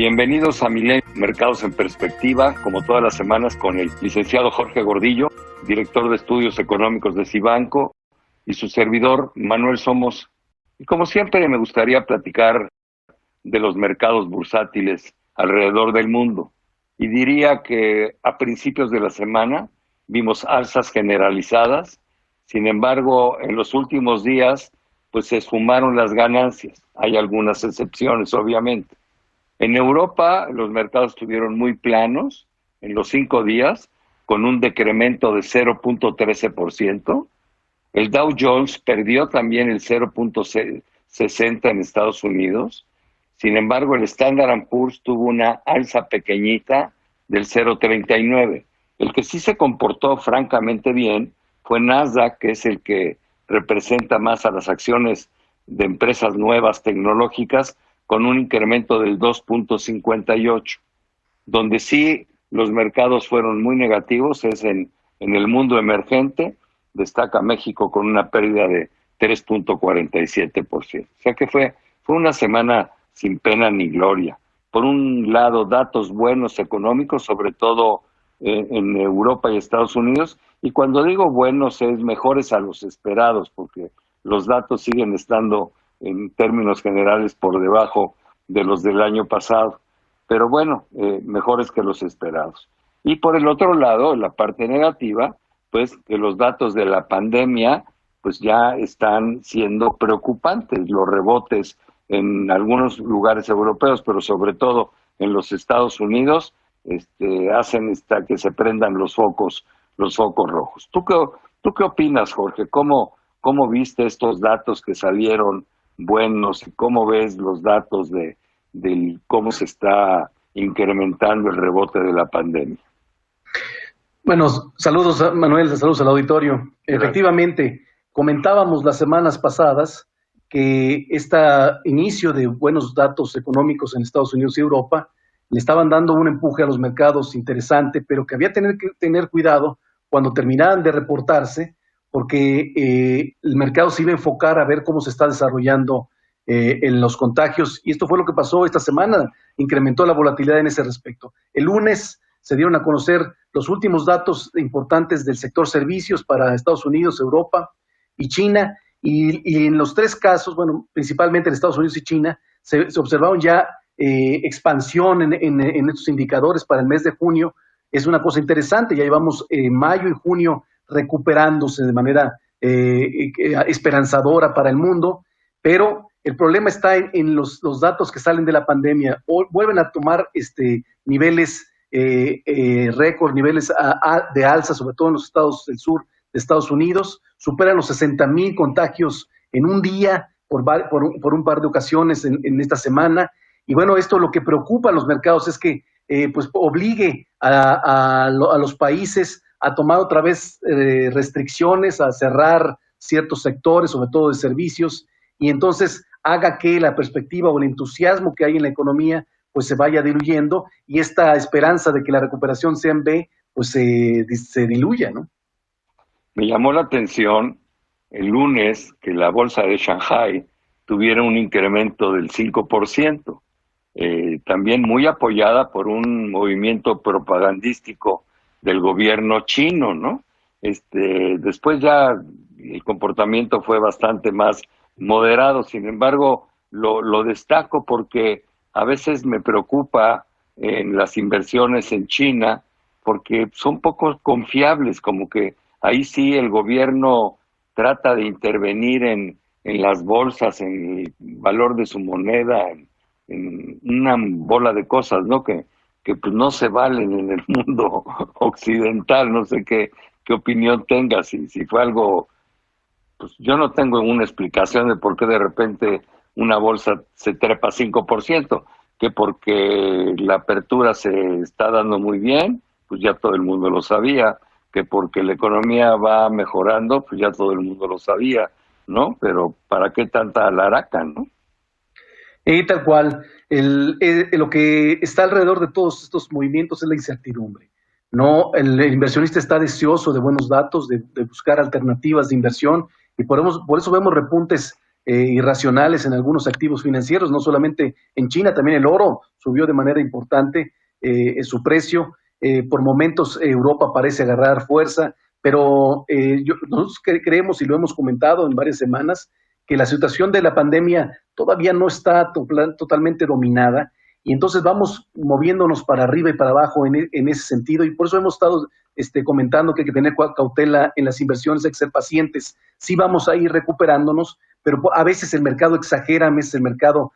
Bienvenidos a Milenio Mercados en Perspectiva, como todas las semanas con el licenciado Jorge Gordillo, director de Estudios Económicos de Cibanco, y su servidor Manuel Somos. Y como siempre me gustaría platicar de los mercados bursátiles alrededor del mundo. Y diría que a principios de la semana vimos alzas generalizadas, sin embargo en los últimos días pues se esfumaron las ganancias. Hay algunas excepciones, obviamente. En Europa los mercados estuvieron muy planos en los 5 días, con un decremento de 0.13%. El Dow Jones perdió también el 0.60 en Estados Unidos. Sin embargo, el Standard & Poor's tuvo una alza pequeñita del 0.39. El que sí se comportó francamente bien fue Nasdaq, que es el que representa más a las acciones de empresas nuevas tecnológicas, con un incremento del 2.58. Donde sí los mercados fueron muy negativos es en el mundo emergente. Destaca México con una pérdida de 3.47%. O sea que fue una semana sin pena ni gloria. Por un lado, datos buenos económicos, sobre todo en Europa y Estados Unidos, y cuando digo buenos es mejores a los esperados, porque los datos siguen estando en términos generales por debajo de los del año pasado, pero bueno, mejores que los esperados. Y por el otro lado, la parte negativa, pues que los datos de la pandemia pues ya están siendo preocupantes, los rebotes en algunos lugares europeos, pero sobre todo en los Estados Unidos, hacen que se prendan los focos rojos. ¿Tú qué opinas, Jorge? ¿Cómo viste estos datos que salieron buenos y cómo ves los datos de cómo se está incrementando el rebote de la pandemia? Bueno, saludos Manuel, saludos al auditorio. Gracias. Efectivamente, comentábamos las semanas pasadas que este inicio de buenos datos económicos en Estados Unidos y Europa le estaban dando un empuje a los mercados interesante, pero que había que tener cuidado cuando terminaran de reportarse, porque el mercado se iba a enfocar a ver cómo se está desarrollando en los contagios, y esto fue lo que pasó esta semana, incrementó la volatilidad en ese respecto. El lunes se dieron a conocer los últimos datos importantes del sector servicios para Estados Unidos, Europa y China, y en los tres casos, bueno, principalmente en Estados Unidos y China, se observaron ya expansión en estos indicadores para el mes de junio. Es una cosa interesante, ya llevamos mayo y junio recuperándose de manera esperanzadora para el mundo, pero el problema está en los datos que salen de la pandemia. Vuelven a tomar niveles récord, niveles de alza, sobre todo en los estados del sur de Estados Unidos, superan los 60,000 contagios en un día por un par de ocasiones en esta semana. Y bueno, esto lo que preocupa a los mercados es que pues obligue a los países a tomar otra vez restricciones, a cerrar ciertos sectores, sobre todo de servicios, y entonces haga que la perspectiva o el entusiasmo que hay en la economía pues se vaya diluyendo, y esta esperanza de que la recuperación sea en V pues se diluya, ¿no? Me llamó la atención el lunes que la bolsa de Shanghai tuviera un incremento del 5%, también muy apoyada por un movimiento propagandístico del gobierno chino, ¿no? Después ya el comportamiento fue bastante más moderado. Sin embargo, lo destaco porque a veces me preocupa en las inversiones en China, porque son poco confiables, como que ahí sí el gobierno trata de intervenir en las bolsas, en el valor de su moneda, en una bola de cosas, ¿no? Que pues no se valen en el mundo occidental. No sé qué opinión tengas, si fue algo. Pues yo no tengo una explicación de por qué de repente una bolsa se trepa 5%, que porque la apertura se está dando muy bien, pues ya todo el mundo lo sabía, que porque la economía va mejorando, pues ya todo el mundo lo sabía, ¿no? Pero ¿para qué tanta alaraca, no? Tal cual, lo que está alrededor de todos estos movimientos es la incertidumbre. No, el inversionista está deseoso de buenos datos, de buscar alternativas de inversión, y por eso vemos repuntes irracionales en algunos activos financieros, no solamente en China, también el oro subió de manera importante su precio. Por momentos Europa parece agarrar fuerza, pero nosotros creemos, y lo hemos comentado en varias semanas, que la situación de la pandemia todavía no está totalmente dominada, y entonces vamos moviéndonos para arriba y para abajo en ese sentido, y por eso hemos estado comentando que hay que tener cautela en las inversiones, hay que ser pacientes. Sí vamos a ir recuperándonos, pero a veces el mercado exagera, a veces el mercado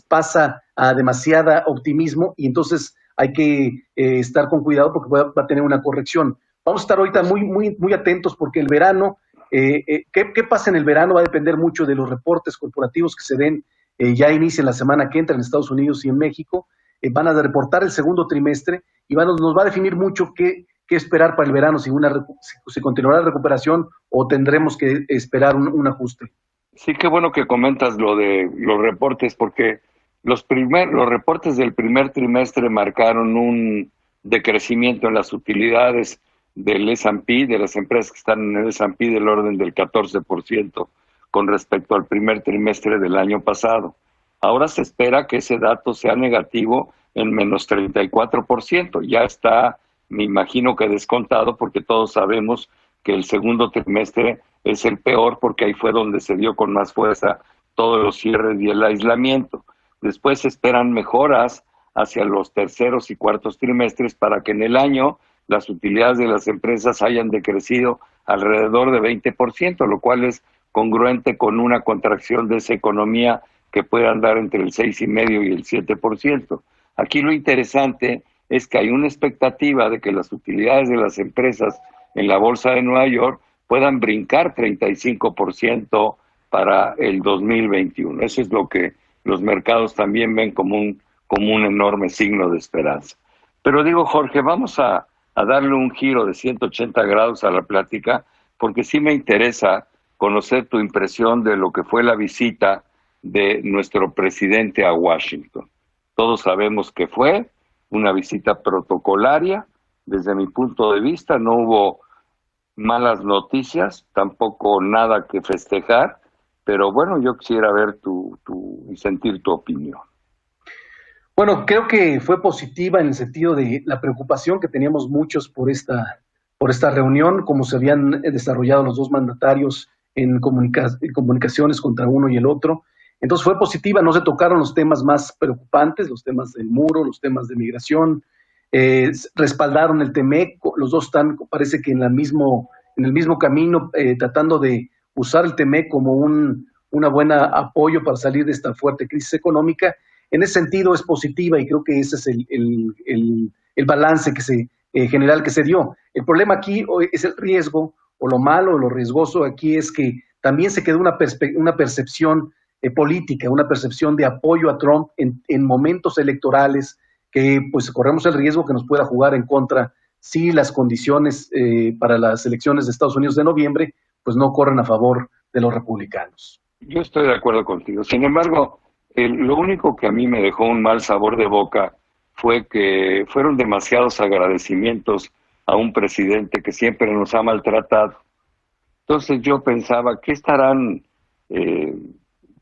pasa a demasiada optimismo, y entonces hay que estar con cuidado porque va a tener una corrección. Vamos a estar ahorita muy atentos porque el verano, ¿qué pasa en el verano? Va a depender mucho de los reportes corporativos que se den, ya inicia la semana que entra en Estados Unidos y en México. Van a reportar el segundo trimestre y nos va a definir mucho qué esperar para el verano, si continuará la recuperación o tendremos que esperar un ajuste. Sí, qué bueno que comentas lo de los reportes, porque los reportes del primer trimestre marcaron un decrecimiento en las utilidades del S&P, de las empresas que están en el S&P, del orden del 14% con respecto al primer trimestre del año pasado. Ahora se espera que ese dato sea negativo en menos 34%. Ya está, me imagino que descontado, porque todos sabemos que el segundo trimestre es el peor, porque ahí fue donde se dio con más fuerza todos los cierres y el aislamiento. Después se esperan mejoras hacia los terceros y cuartos trimestres para que en el año las utilidades de las empresas hayan decrecido alrededor de 20%, lo cual es congruente con una contracción de esa economía que puede andar entre el 6,5% y el 7%. Aquí lo interesante es que hay una expectativa de que las utilidades de las empresas en la Bolsa de Nueva York puedan brincar 35% para el 2021. Eso es lo que los mercados también ven como un enorme signo de esperanza. Pero digo, Jorge, vamos a darle un giro de 180 grados a la plática, porque sí me interesa conocer tu impresión de lo que fue la visita de nuestro presidente a Washington. Todos sabemos que fue una visita protocolaria. Desde mi punto de vista no hubo malas noticias, tampoco nada que festejar, pero bueno, yo quisiera ver y sentir tu opinión. Bueno, creo que fue positiva en el sentido de la preocupación que teníamos muchos por esta reunión, como se habían desarrollado los dos mandatarios en comunicaciones contra uno y el otro. Entonces fue positiva, no se tocaron los temas más preocupantes, los temas del muro, los temas de migración, respaldaron el TEMEC, los dos están, parece que en el mismo camino, tratando de usar el TEMEC como una buena apoyo para salir de esta fuerte crisis económica. En ese sentido es positiva y creo que ese es el balance general que se dio. El problema aquí es el riesgo, o lo malo, o lo riesgoso aquí es que también se quedó una percepción política, una percepción de apoyo a Trump en momentos electorales que pues corremos el riesgo que nos pueda jugar en contra si las condiciones para las elecciones de Estados Unidos de noviembre pues no corren a favor de los republicanos. Yo estoy de acuerdo contigo. Sin embargo, lo único que a mí me dejó un mal sabor de boca fue que fueron demasiados agradecimientos a un presidente que siempre nos ha maltratado. Entonces yo pensaba, ¿qué estarán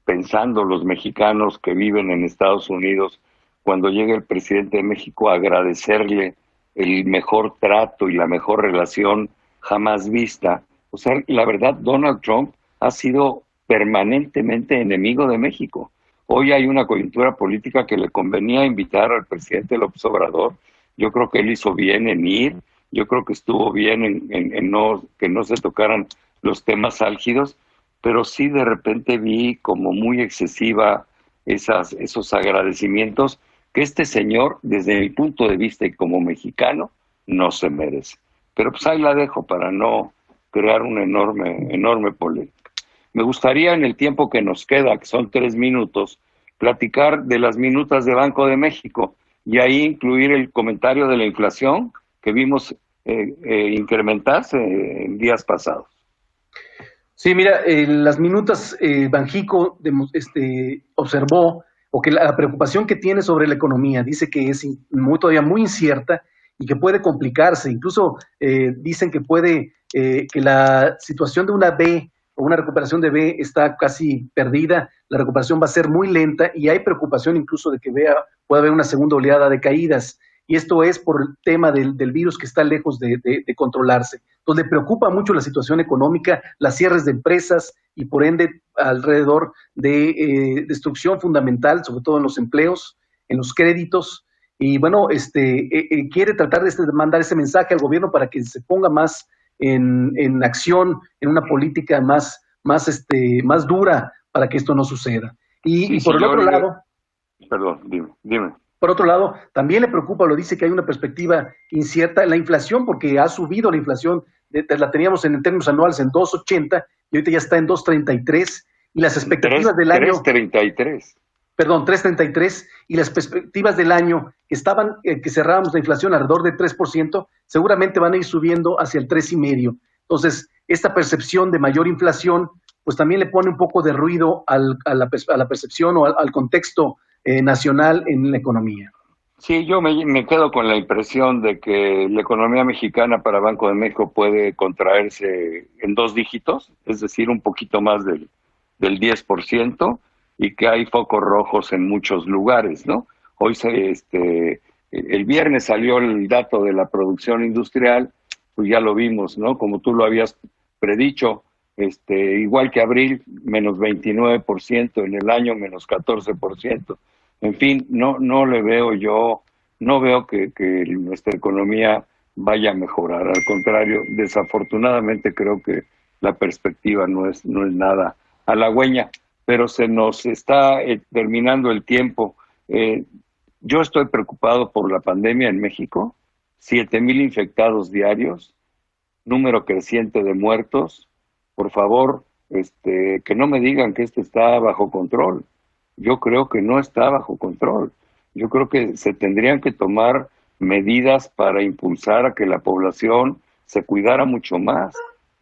pensando los mexicanos que viven en Estados Unidos cuando llegue el presidente de México a agradecerle el mejor trato y la mejor relación jamás vista? O sea, la verdad, Donald Trump ha sido permanentemente enemigo de México. Hoy hay una coyuntura política que le convenía invitar al presidente López Obrador. Yo creo que él hizo bien en ir, yo creo que estuvo bien en que no se tocaran los temas álgidos, pero sí de repente vi como muy excesiva esos agradecimientos que este señor, desde mi punto de vista y como mexicano, no se merece. Pero pues ahí la dejo para no crear una enorme polémica. Me gustaría en el tiempo que nos queda, que son 3 minutos, platicar de las minutas de Banco de México y ahí incluir el comentario de la inflación que vimos incrementarse en días pasados. Sí, mira, las minutas Banjico observó o que la preocupación que tiene sobre la economía, dice que es todavía muy incierta y que puede complicarse. Incluso dicen que que la situación de una B o una recuperación de B está casi perdida, la recuperación va a ser muy lenta y hay preocupación incluso de que pueda haber una segunda oleada de caídas. Y esto es por el tema del virus que está lejos de controlarse. Entonces le preocupa mucho la situación económica, las cierres de empresas y por ende alrededor de destrucción fundamental, sobre todo en los empleos, en los créditos. Y bueno, quiere tratar de mandar ese mensaje al gobierno para que se ponga más en acción, en una política más dura para que esto no suceda. Y por el otro lado... Perdón, dime. Por otro lado, también le preocupa, lo dice que hay una perspectiva incierta en la inflación, porque ha subido la inflación, la teníamos en términos anuales en 2.80 y ahorita ya está en 2.33 y las expectativas del año... 3.33. Perdón, 3.33 y las perspectivas del año que cerrábamos la inflación alrededor de 3%, seguramente van a ir subiendo hacia el 3.5%. Entonces, esta percepción de mayor inflación, pues también le pone un poco de ruido a la percepción o al contexto nacional en la economía. Sí, yo me quedo con la impresión de que la economía mexicana para Banco de México puede contraerse en 2 dígitos, es decir, un poquito más del 10%, y que hay focos rojos en muchos lugares, ¿no? Hoy el viernes salió el dato de la producción industrial, pues ya lo vimos, ¿no? Como tú lo habías predicho, igual que abril, menos 29%, en el año menos 14%. En fin, no veo que nuestra economía vaya a mejorar. Al contrario, desafortunadamente creo que la perspectiva no es nada halagüeña, pero se nos está terminando el tiempo. Yo estoy preocupado por la pandemia en México, 7,000 infectados diarios, número creciente de muertos. Por favor, que no me digan que esto está bajo control. Yo creo que no está bajo control. Yo creo que se tendrían que tomar medidas para impulsar a que la población se cuidara mucho más.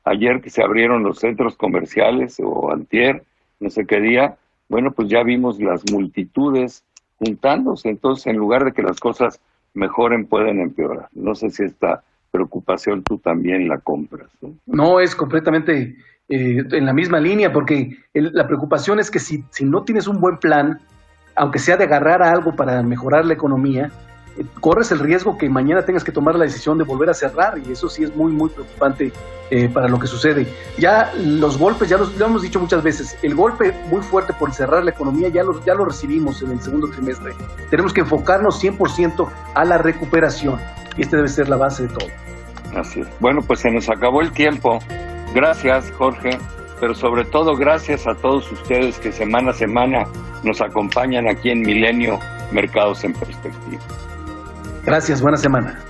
Ayer que se abrieron los centros comerciales, o antier, no sé qué día, bueno, pues ya vimos las multitudes juntándose. Entonces, en lugar de que las cosas mejoren, pueden empeorar. No sé si esta preocupación tú también la compras, ¿no? No, es completamente en la misma línea, porque la preocupación es que si no tienes un buen plan, aunque sea de agarrar a algo para mejorar la economía, corres el riesgo que mañana tengas que tomar la decisión de volver a cerrar, y eso sí es muy, muy preocupante para lo que sucede. Ya los golpes, lo hemos dicho muchas veces, el golpe muy fuerte por cerrar la economía ya lo recibimos en el segundo trimestre. Tenemos que enfocarnos 100% a la recuperación, y debe ser la base de todo. Así es. Bueno, pues se nos acabó el tiempo. Gracias, Jorge, pero sobre todo gracias a todos ustedes que semana a semana nos acompañan aquí en Milenio Mercados en Perspectiva. Gracias, buena semana.